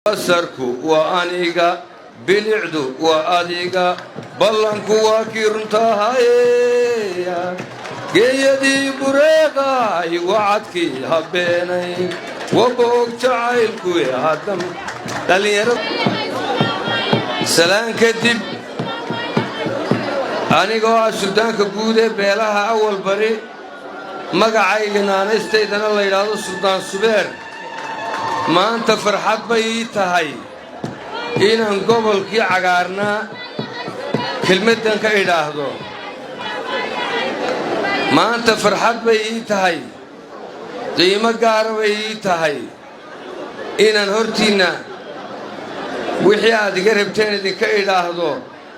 basarku waa aniga bilicdu waa adiga ballanku waa kii runtahay geeyadii bureeqay wacadkii habeenay waboog jacaylku haddam dhalinyaro salaan kadib anigoo ah suldaanka guud ee beelaha awal bari magacayga naanastaydana la yidhaahdo suldaan subeer maanta farxad bay ii tahay inaan gobolkii cagaarnaa kelmaddan ka idhaahdo maanta farxad bay ii tahay qiimo gaara bay ii tahay inaan hortiinna wixii aad iga rabteen idinka idhaahdo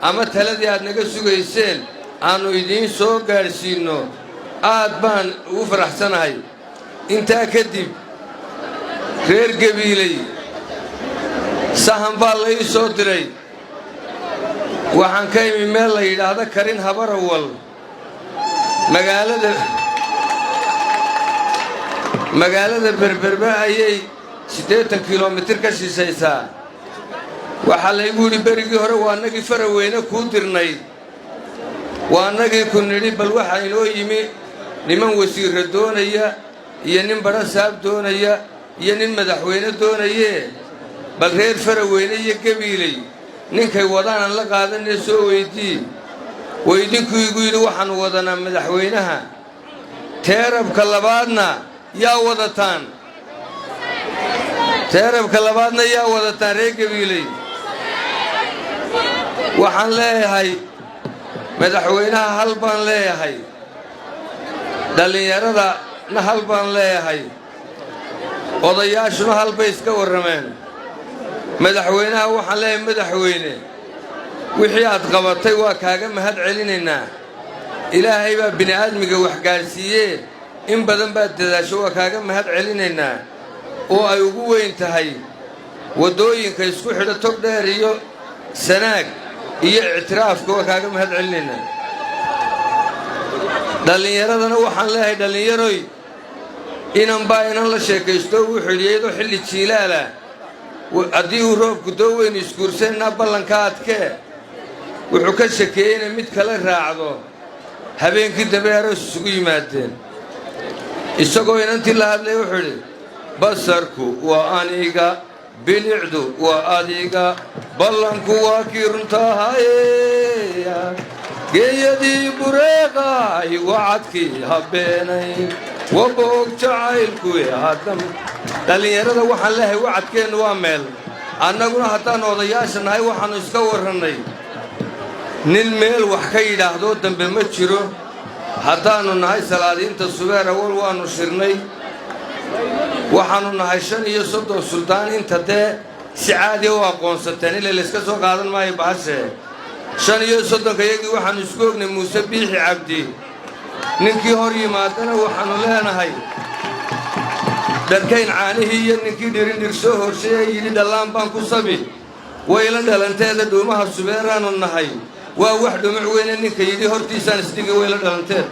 ama taladii aad naga sugayseen aannu idiin soo gaadhsiinno aad baan ugu faraxsanahay intaa kadib reer gabiiley sahan baa la ii soo diray waxaan ka imi meel la yidhaahdo karin habarawal magaalada berberbe ayay 80 kilomitir ka shisaysaa waxaa laygu yidhi berigii hore waa nagii faraweyne kuu dirnay waa nagii ku nidhi bal waxaa inoo yimi niman wasiirra doonaya iyo nin badhasaab doonaya iyo nin madaxweyne doonayee bal reer faraweyne iyo gabiiley ninkay wadaanan la qaadanee soo weydii weydinkuu igu yidhi waxaannu wadanaa madaxweynaha teerabka labaadna yaa wadataan reer gabiiley waxaan leeyahay madaxweynaha hal baan leeyahay dhallinyaradana hal baan leeyahay odayaashuna hal bay iska warrameen madaxweynaha waxaan leeyahay madaxweyne wixii aad qabatay waa kaaga mahad celinaynaa ilaahay baa bini'aadmiga wax gaadhsiiyee in badan baad dadaasho waa kaaga mahad celinaynaa oo ay ugu weyn tahay waddooyinka isku xidha togdheer iyo sanaag iyo ictiraafka waa kaaga mahad celinaynaa dhallinyaradana waxaan leeyahay dhallinyaroy inanbaa inan la sheekaysto wuxuu yidhi iyadoo xilli jiilaalah haddii uu roobku doo weynu isguursananaa ballanka adkee wuxuu ka shakeeyey inay mid kale raacdo habeenkii dambe aroos isugu yimaadeen isagoo inantii la hadlay wuxuu yidhi basarku waa aniga bilicdu waa adiga ballanku waa kii runtahay geeyadii bureeqay wacadkii habeenay waboog jacaylku haddam dhallinyarada waxaan leeyahay wacadkeennu waa meel annaguna haddaannu odayaasha nahay waxaannu iska warrannay nin meel wax ka yidhaahdoo dambe ma jiro haddaannu nahay salaadiinta subeer awal waannu shirnay waxaannu nahay 35 suldaan inta dee si caadiya u aqoonsateen ilaa layska soo qaadan maayo bahashee 35 yagii waxaannu isku ognay muuse biixi cabdi ninkii hor yimaadana waxaannu leenahay dharkayn caanihii iyo ninkii dhirindhir soo horsheeyee yidhi dhallaan baan ku sabi wayla dhalanteeda dhuumaha subeeraannu nahay waa wax dhumuc weyne ninka yidhi hortiisaan isdhigi wayla dhalanteed